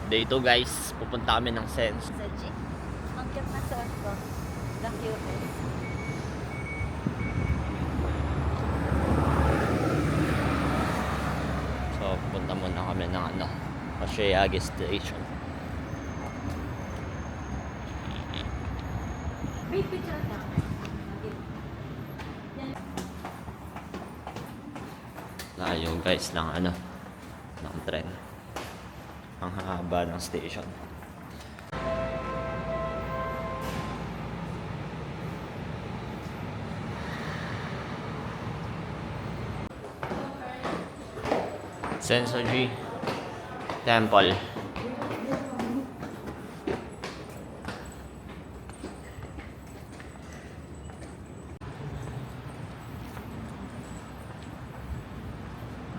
Day 2 guys, pupunta kami ng Sense. Sa G. Ang cute na sa ko. The cutest. So pupunta muna kami ng Pasayagi Station. Wait, picture na. Layo guys ng ng tren. Ang haba ng station. Sensoji Temple.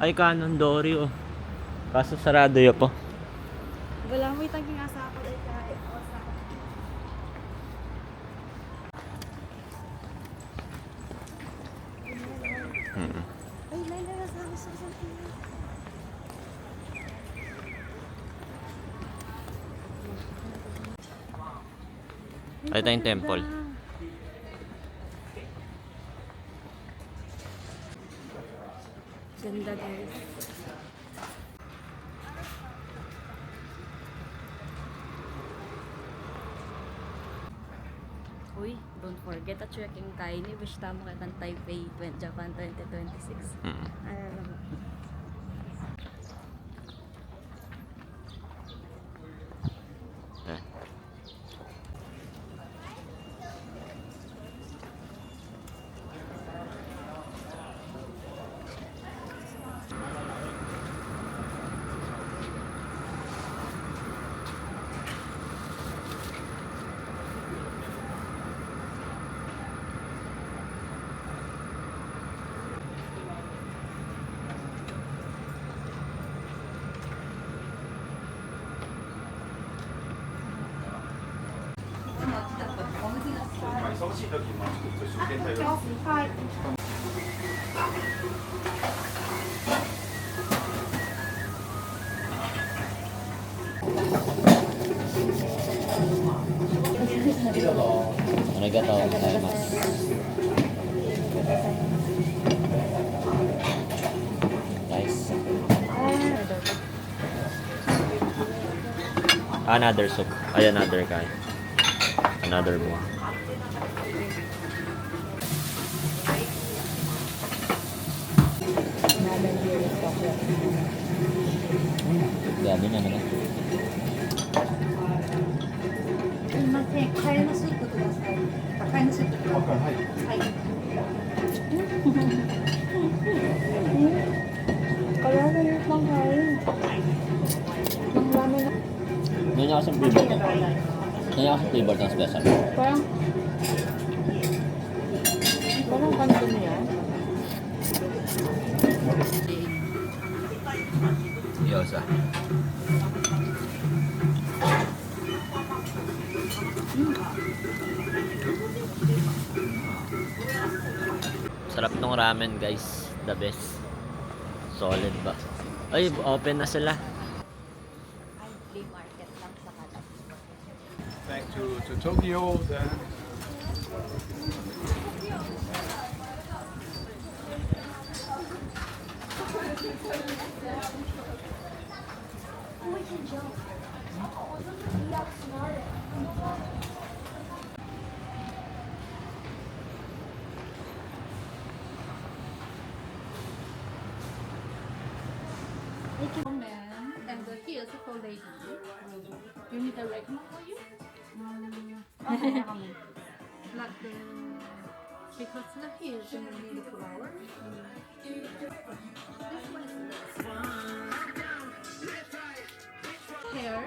Ay, kanon Dory oh. Kaso sarado yun po. Wala mo itang asa ako dahil kahit ako sa Ay, lala na sa akin sa something. Ay, ito yung temple. Ganda guys. Uy, don't forget at checking tayo ni wish tamo kitang Taipei Japan 2026. Ano mo? Eh. Arigatou gozaimasu. Nice. Another soup. Ay, another kind. Another bowl. Gabi na naman. すみません、カレーのスープください。カレーのスープください。はい。Kaya na yung pangkain. Ang dami na. Ano niya kasing flavor to? Ano niya kasing flavor ng special? Parang kanto niya. Yosa. Sarap tong ramen guys. The best. Solid ba? Ay, open na sila. Ay, flea market lang sa kalat. Back to Tokyo then. Man, and here's for lady. You need a rectum for you? Like the because the here is gonna need a flower. This one is hair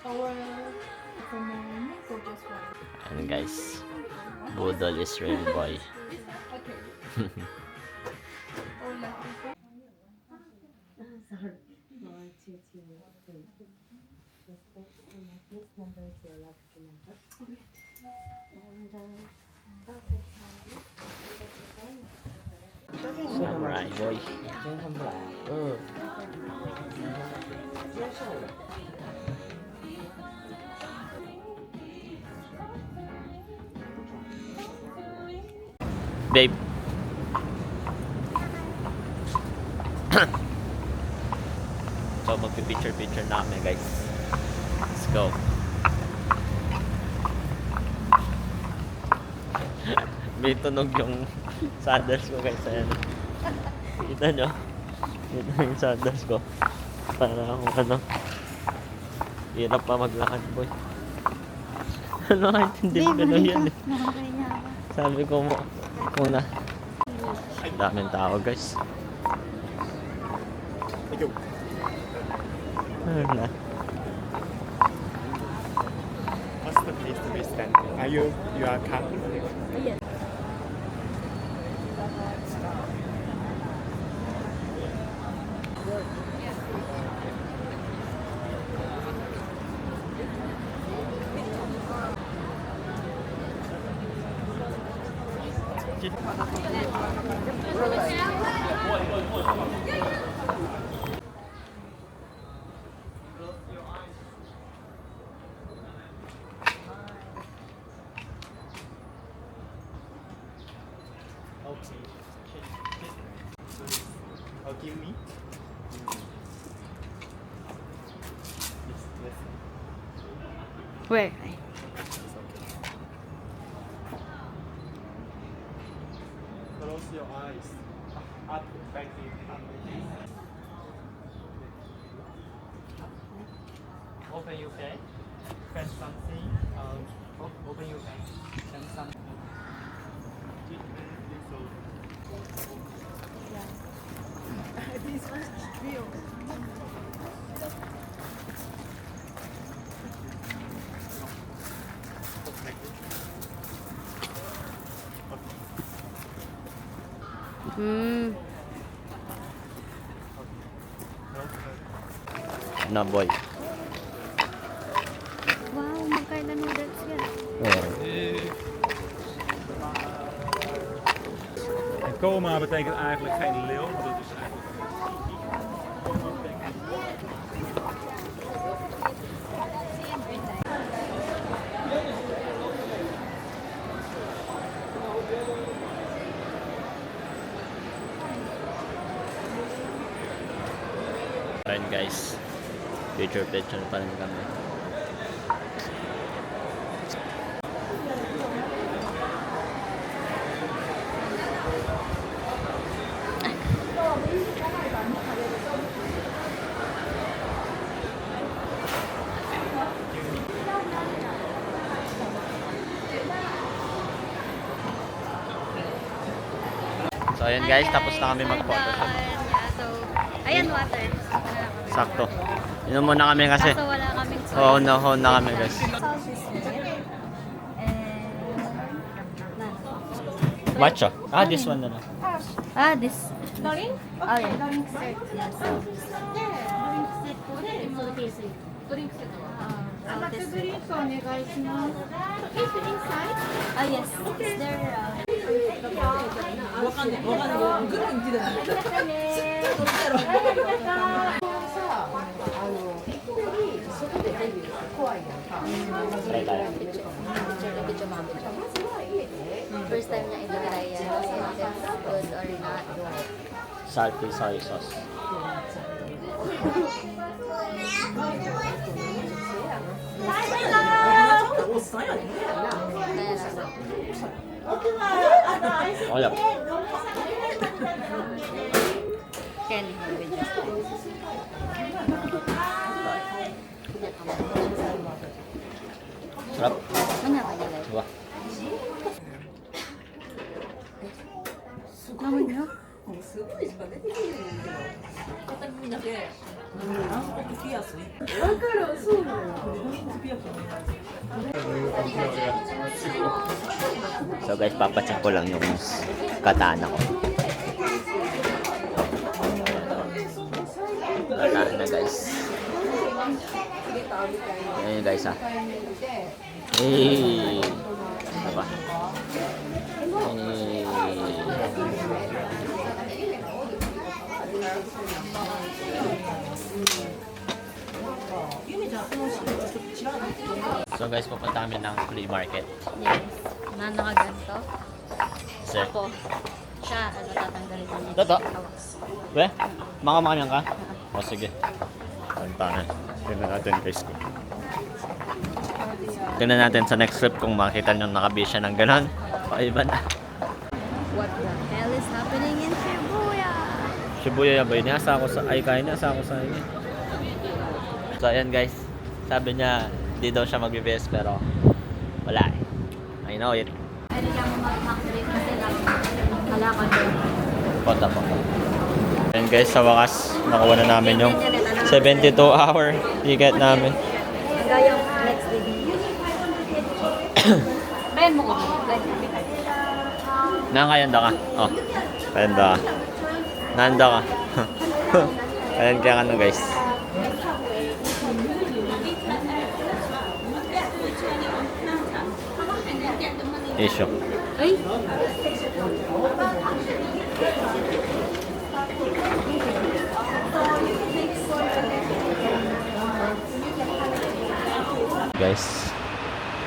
or for men or just one. And guys, Budol is real boy. Okay. Or like Samurai boy. Babe. So magpipicture-picture na kami guys. Let's go. May tunog yung sandals ko guys. Ayan. Kita nyo? Kita yung sandals ko. Para akong ano. Hirap pa maglakad boy. Nakakaintindi ko na yan eh. Nakakaya ako. Sabi ko mo muna. Daming tao guys. Ano na? What's the place to be standing? Are you are coming? Yes. Okay. Oh, give me. Yes. Where? Close your eyes. Up, back in, up. Open your bag. Press something. Open your bag. And something. This one's real. Na boy. Wow, magkailan noodles yan. En coma betekent eigenlijk geen leeuw, maar dat is eigenlijk. Ayun guys. Picture pa rin kami. So ayun guys, tapos na kami mag-photoshoot. So, ayan water. Sakto. Inom muna kami kasi. Kaso wala kaming Oo, na kami guys. Sauce is here. And... Matcha. Ah, this one na lang. Ah, this. Drink? Oh, yeah. Drink set. Yes. Drink set これ、ドリンクセットは。甘くドリンクお願いします。Is inside? Ah, yes. Is there... Try tayo. First time niya i-try yan. If it's good or not. Salty soy sauce. Wala. Ken, video. Sarap. Ano ka nilay? Diba? Naman nyo? So guys, papacheck ko lang yung katana ko. Katana guys. Ayan guys ha. Hey! Ano ba? Hey! So guys, pupunta kami ng flea market. Yes. Na nakaganto. Sir. Ako, siya, tatanggalin ko niya. Totoo? Awas. We? Makamanyan ka? O sige. Tantanan. Tingnan natin guys. Tingnan natin sa next clip kung makita nyo nakabisa ng ganon. O iba na. What the hell is happening in Shibuya? Shibuya ba yun? Nasa ako sa... Ay, kain nasa ako sa inyo. So ayan guys. Sabi niya, di daw siya mag-BBS pero wala eh. I know it. Pwede ka mo mag-activate kasi lang kalakad doon. Punta po. And guys, sa wakas, nakuha na namin yung 72-hour ticket namin. Hanggang yung next day. Ben mo ko. Nakakayanda ka. Oh. Kayanda ka. Nanda ka. Ayan kaya ka na guys. Issue. Ay! Guys.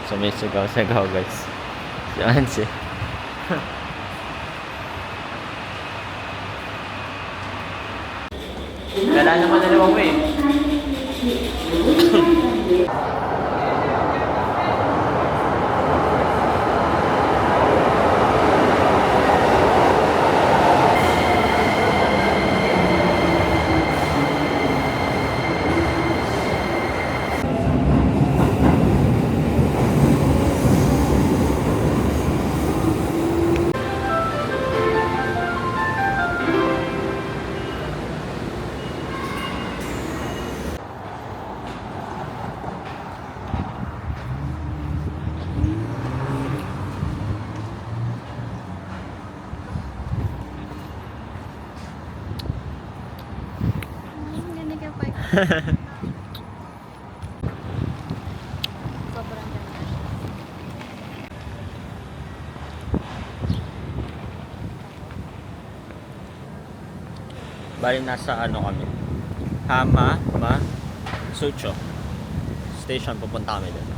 Sumisigaw-sigaw guys. Yan si. Wala naman na naman eh. Ganda ka pa. Sobrang ganda. Bali nasa ano kami. Sucho. Station pupunta kami doon.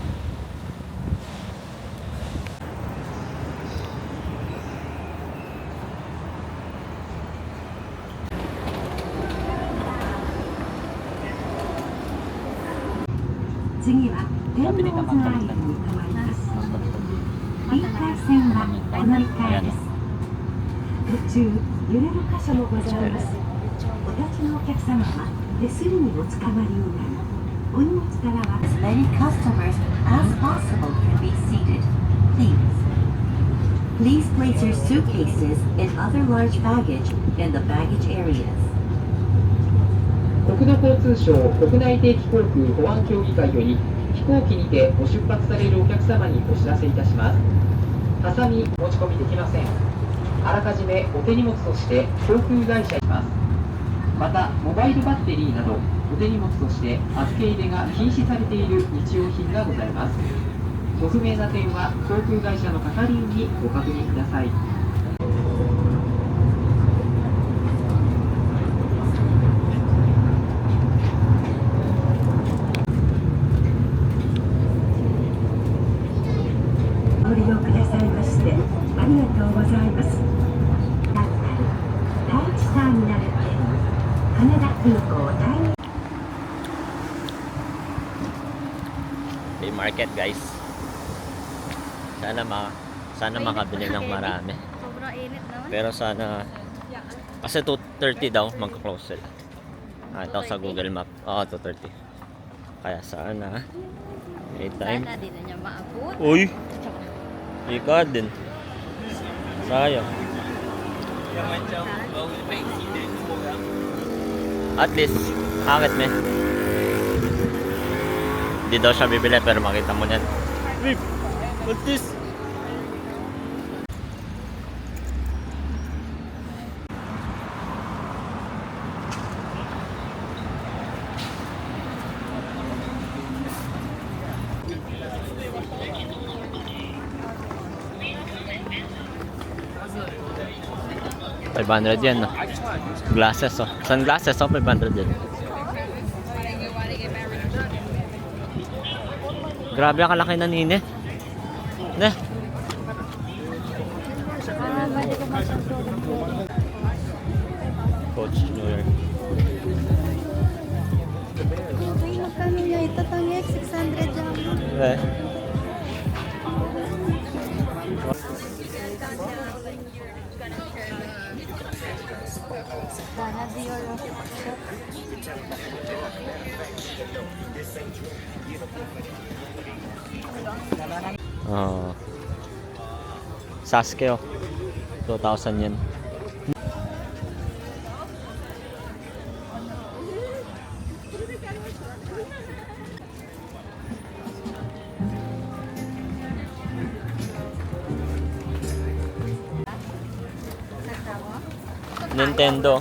Sabi ni Tamang Kapitan. リーカー線はお乗り換えです。途中、揺れる箇所もございます。お立ちのお客様は手すりにおつかまりをなり、お荷物からは As many customers as possible can be seated. Please place your suitcases and other large baggage in the baggage areas. 国土交通省国内定期航空保安協議会より飛行機にてご出発されるお客様にお知らせいたします。ハサミ持ち込みできません。あらかじめお手荷物として航空会社にします。またモバイルバッテリーなどお手荷物として預け入れが禁止されている日用品がございます。ご不明な点は航空会社の係員にご確認ください。ご利用くださいましてありがとうございます。第一ターミナル店羽田空港第二 Day market guys. Sana makabili ng marami. Sobrang init naman. Pero sana kasi 2:30 daw magko-close sila. Ito sa Google Map. Oo, 2:30. Kaya sana anytime. Sana di na niya maabot. Uy! Ika din. Sayang. At least, hangit me. Di daw siya bibili pero makita mo yan. Wait! What's this? $500 yan, no? Glasses, oh. Sunglasses, oh. $500 yan. Grabe ang kalaki na nini. Ne? Eh. Dana Dior. Oh. Sasuke oh. 2,000 yen. Nintendo.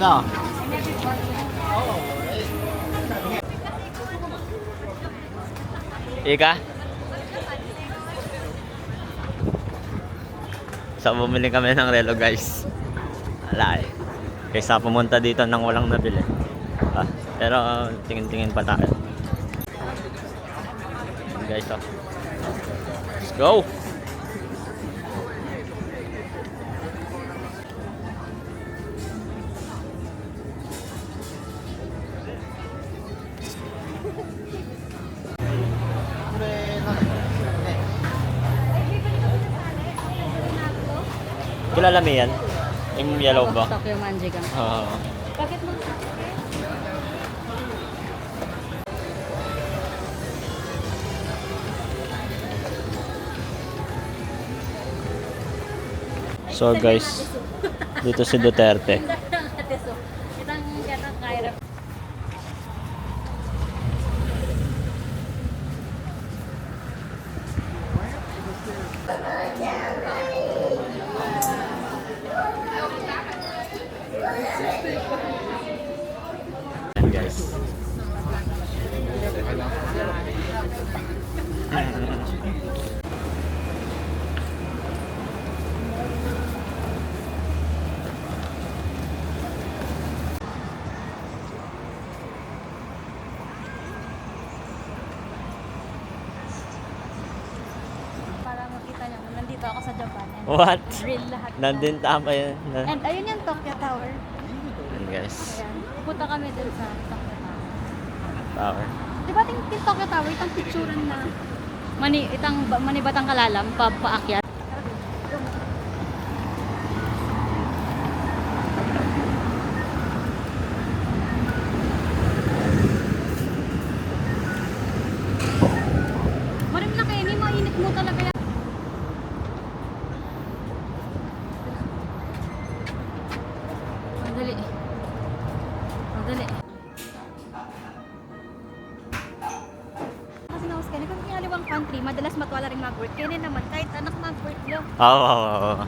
No. Ika? So, bumili kami ng relo guys. Wala eh. Kaysa pumunta dito nang walang nabili. Ah, pero tingin-tingin pa tayo. Guys, oh. Let's go! Kilala mo yan? Yung yellow ba? Tokyo Manjigang. Oo. Bakit mo? So guys, dito si Duterte. Kitang kaya. Yan guys. Para makita niyo, nandito ako sa Japan. And What? real lahat. Nandun tama yan. And ayun yung Tokyo Tower. Yan guys. Ayan. Pupunta kami dun sa Tokyo Tower. Tower. Di ba yung Tokyo Tower, itong picturean na manibatang kalalam, paakyat. Marim na kayo, mainit mo talaga yan. Madali. Madali. Kasi nawas ka, kung kinaliwang country, madalas matwala rin mag-work. Kaya naman, kahit anak mag-work lang. Oo, oo, oo.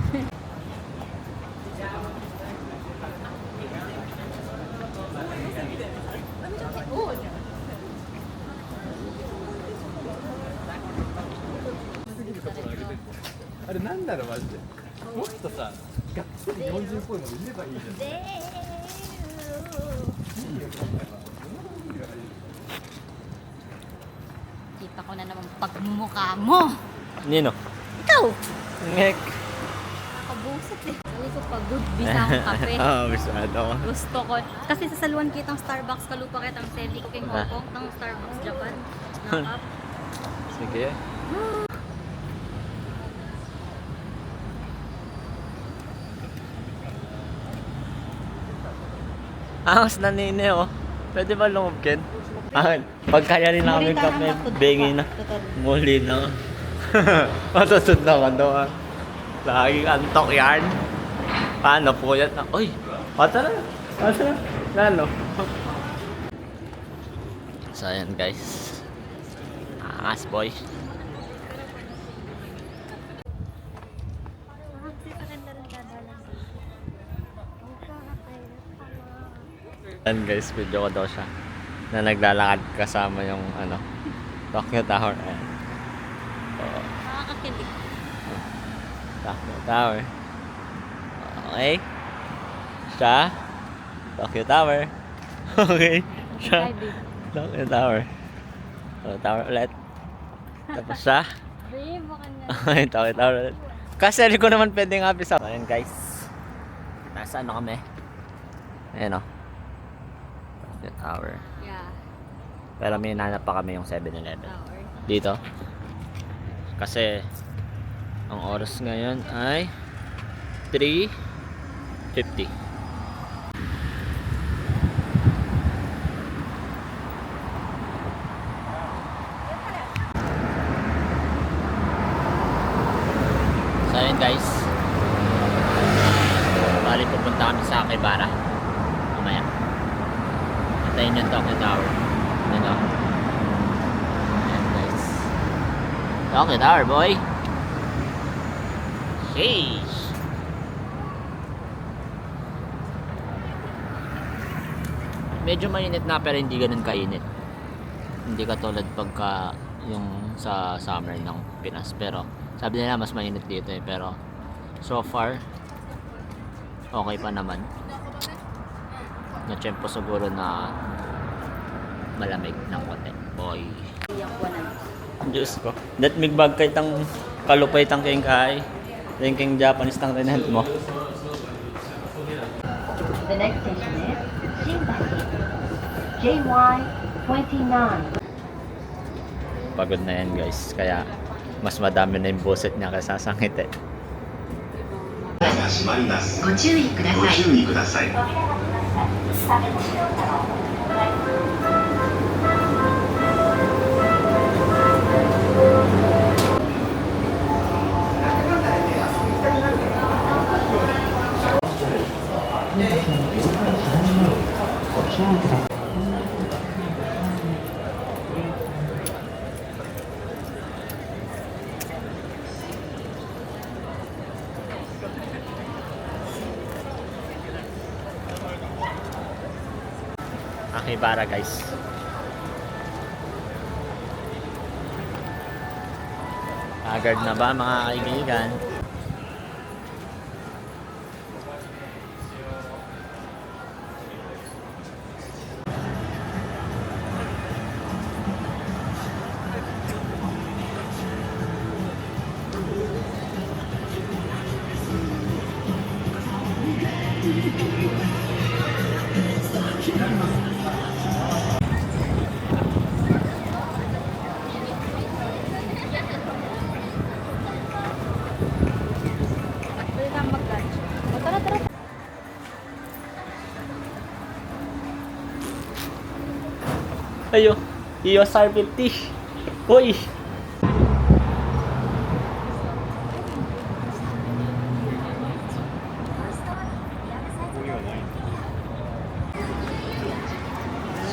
Kita ko na naman pagmumukha mo. Nino? Ikaw! Ngek. Nakabusit eh. Sabi ko pagod, bisa akong kape. Oo, bisado ko. Gusto ko. Kasi sa saluan kitang Starbucks, kalupa kitang Seli ko king Hong Kong, ng Starbucks Japan. Knock up. Sige. Angas na nini oh. Pwede ba lumubkin? Pagkaya rin namin kape, bengi na. Muli na. Matusod na ka doon. Laging antok yan. Paano po yan? Uy! Pata na! Pata na! Lalo. So ayan guys. Angas boy. Ayan guys, video ko daw siya na naglalakad kasama yung ano, Tokyo Tower. Ayan. Oo, Nakakakilig. Tokyo Tower. Okay. Siya. Tokyo Tower. Okay. Siya. Tokyo Tower. Tokyo Tower ulit. Tapos siya. Babe, baka nga. Okay, Tokyo Tower ulit. Kasi ko naman pwedeng happy sa. Ayan guys. Nasa ano kami? Ayan o. The tower. Yeah. Pero may nanap pa kami yung 7-Eleven. Tower. Dito. Kasi ang oras ngayon ay 3:50. So ayun guys. Bali pupunta kami sa Akibara. Mamaya. Antayin yung Tokyo Tower. Ano? Ayan guys. Tokyo Tower boy. Sheesh. Medyo mainit na pero hindi ganun kainit. Hindi katulad pagka yung sa summer ng Pinas. Pero sabi nila mas mainit dito eh. Pero so far okay pa naman. Na-tsempo siguro na malamig ng konti. Boy. Yung kuwanan. Diyos ko. Dat migbag kay tang kalupay tang kayong kahay. Yung kayong Japanese tang rinant mo. The next station is Shinbashi. JY 29. Pagod na yan guys. Kaya mas madami na yung buset niya kaysa sa ngiti. ご注意ください。Akibara guys. Agad na ba mga kaibigan? Pwede na mag-lunch. O, tara, tara. Ayo, EOSR 50. Uy!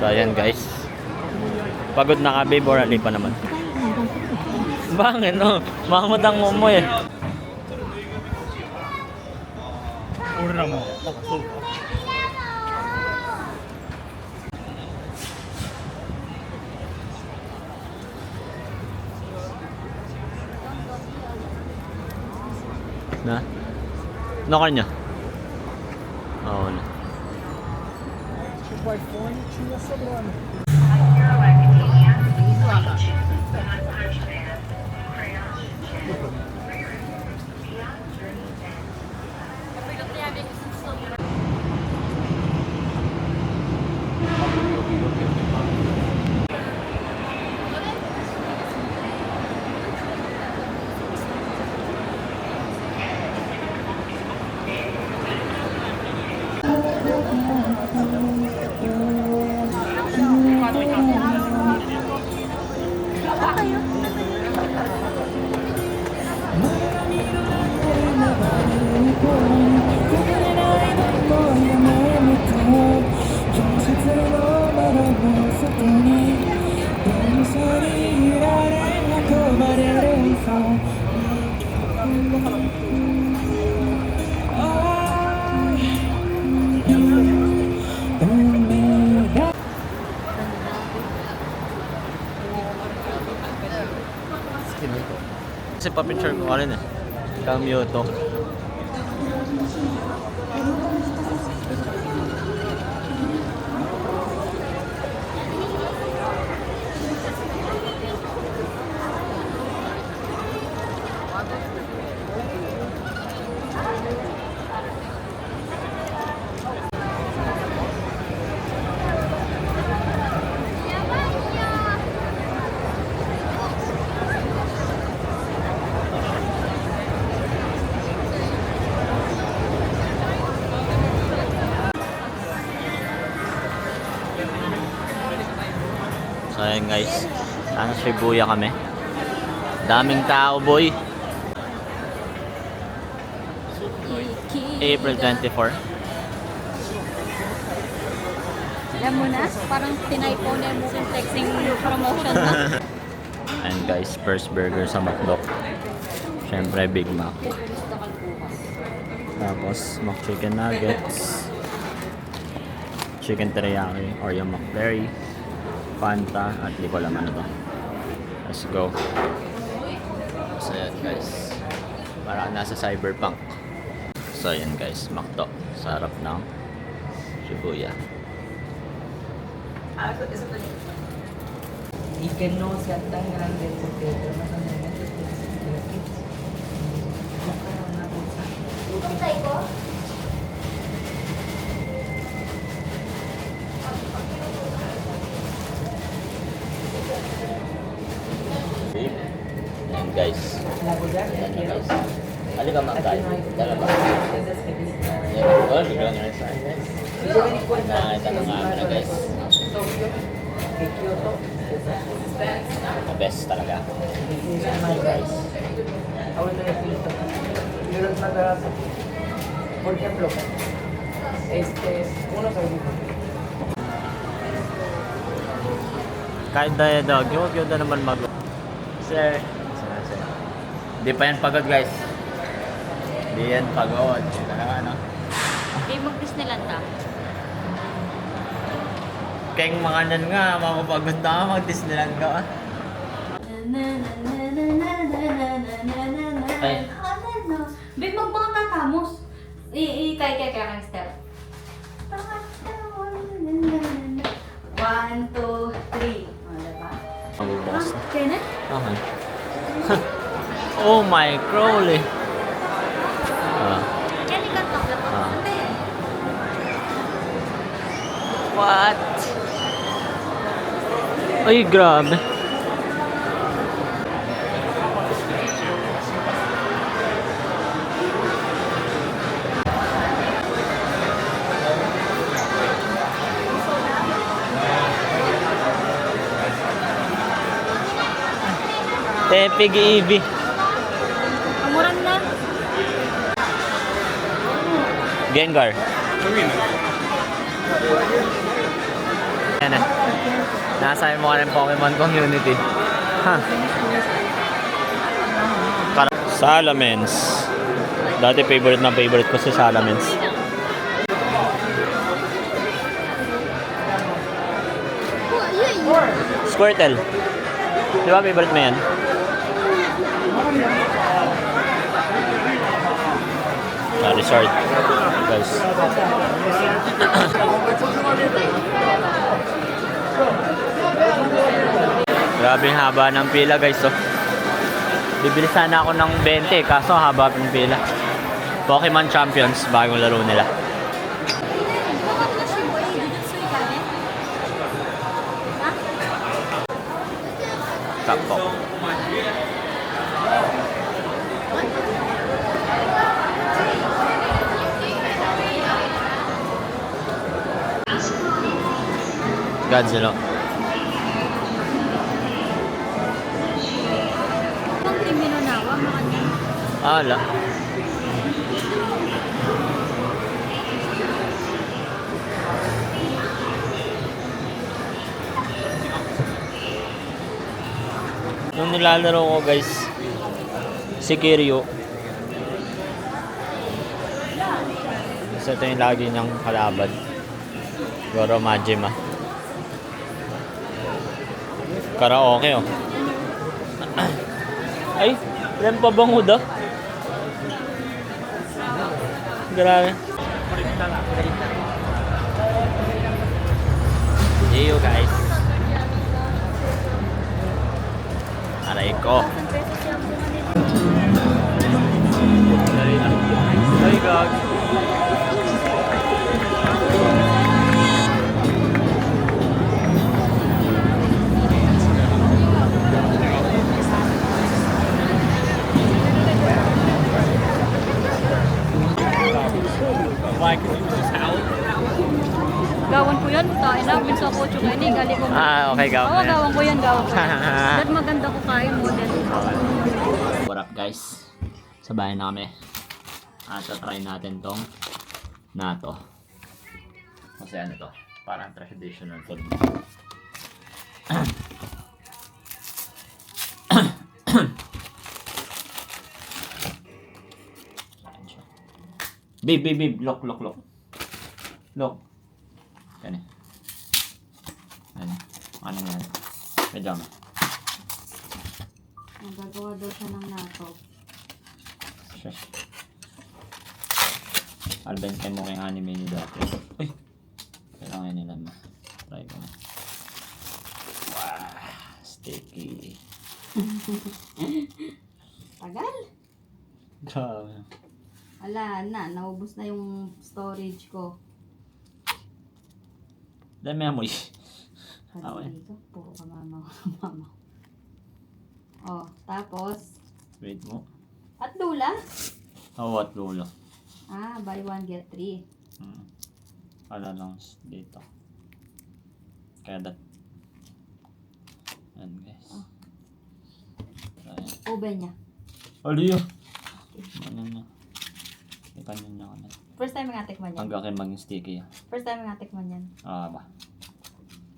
So ayan guys. Pagod na ka babe or ali pa naman. Bakit no? Mahmud ang mo eh. 俺らもなんかそうか Na? No kanya? Oo na. Kasi pa-picture ko rin eh. Kamyoto. Ayun guys, nasa Shibuya kami. Daming tao boy. April 24. Alam mo na, parang tinaypo na mo yung flexing promotion na. And guys, first burger sa McDo. Siyempre, Big Mac. Tapos, McChicken Nuggets. Chicken teriyaki or yung McFlurry. Fanta at di ko alam ano to. Let's go. So yan guys. Parang nasa Cyberpunk. So yan guys, McDo. Sa harap ng Shibuya. y que no sea tan grande porque más adelante una bolsa. Yan guys. La boya que Yan quiero. guys. Halika mga Aquí tayo. no hay Dala ba? Entonces, que visita. Yan. Oh, biglang nga sa akin guys. Si yo me di cuenta Ito na nga na guys. Tokio, que Kyoto, The best talaga. es más guys. Ahorita le explico. Pero es más barato. Por ejemplo, unos audífonos. Kahit dog, huwag yun na naman mag... Sir. Di pa yan pagod guys. Di yan pagod. Ito na nga no. Okay, mag-Disneyland ka. Kaya mga nan nga, mapapagod na ka mag-Disneyland ka. Ay. Babe, magbaka tatamos. Kaya kang step. 1, 2, 3. O, diba? Mabubukas na. Kaya na? Okay. Oh my Crowley. Kaya ka to. Ah. What? Ay, grabe. Tepig Ibi. Amuran na. Gengar. Yan na. Nasa mo ka ng Pokemon Community. Ha. Salamence. Dati favorite ko si Salamence. Squirtle. Di ba favorite mo yan? Resort. Guys. Grabe yung haba ng pila guys. Oh. Bibili sana ako ng 20 kaso haba ng pila. Pokemon Champions, bagong laro nila. Kapok. Godzilla. Ang team minunawa, makanya. Ala. Nung nilalaro ko guys, si Kiryu. Kasi ito yung lagi niyang kalaban. Goro Majima. Karaoke oh. Ay, ilan pa bang huda? Grabe. See you guys. Aray ko. Ay, gag. Gawan ko yan. Tain na. Minsan ako Ini, gali ko. Okay, Oo, gawin mo yan. gawang ko yan, gawang ko yan. Ba't maganda ko kayo model? What up guys? Sa bahay na kami. At try natin tong nato. Kasi ano to? Parang traditional food. Babe, look. Look. Yan eh. Ano yan? Medyo mo. Nagagawa daw siya ng nato. Shush. Albenten mo kayong anime ni dati. Uy! Kailangan nila mo. Try ko na. Wow! Sticky. Tagal? Grabe. Wala na, naubos na yung storage ko. Dami amoy. Kasi Okay. dito, puro ka mama. Oh, tapos, Wait mo. at lula? Oh, what lulo? Ah, buy one, get three. Wala lang dito. Kaya that. Yan guys. Ayan. Ube niya. Ano yun? Ano na? Ipanin niya ko na. First time nga tikman yan. Hanggang kayo maging sticky. First time nga tikman yan. Ba.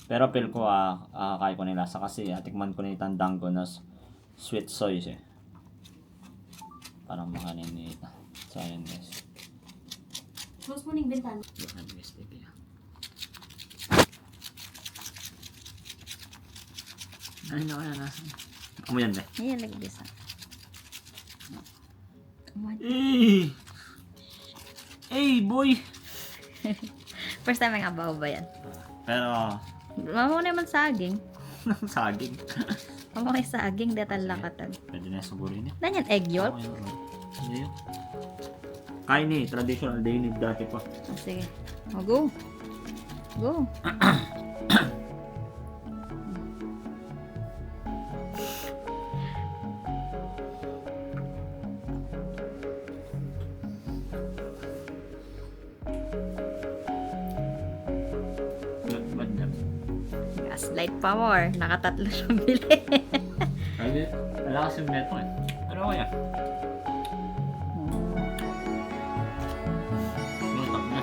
Pero feel ko kaya ko nila sa kasi tikman ko na itandang ko na sweet soy siya. Parang makaninita. So ayan guys. Close mo ning bintana. Look at this sticky. Ay na kaya nasa. Amo yan ba? Ayan, like this. Hey boy! First time nga ba yan? Pero Mamo naman saging. saging. Mamo kay saging, datal lakatan. Pwede na siguro yun eh. Nanyan egg yolk? Hindi yun. Kain eh, traditional day ni dati pa. Oh, sige. Oh, go. Go. Gaslight pa more. Nakatatlo siyang bili. Ay, wala kasi yung neto eh. Ano kaya? Lutak na.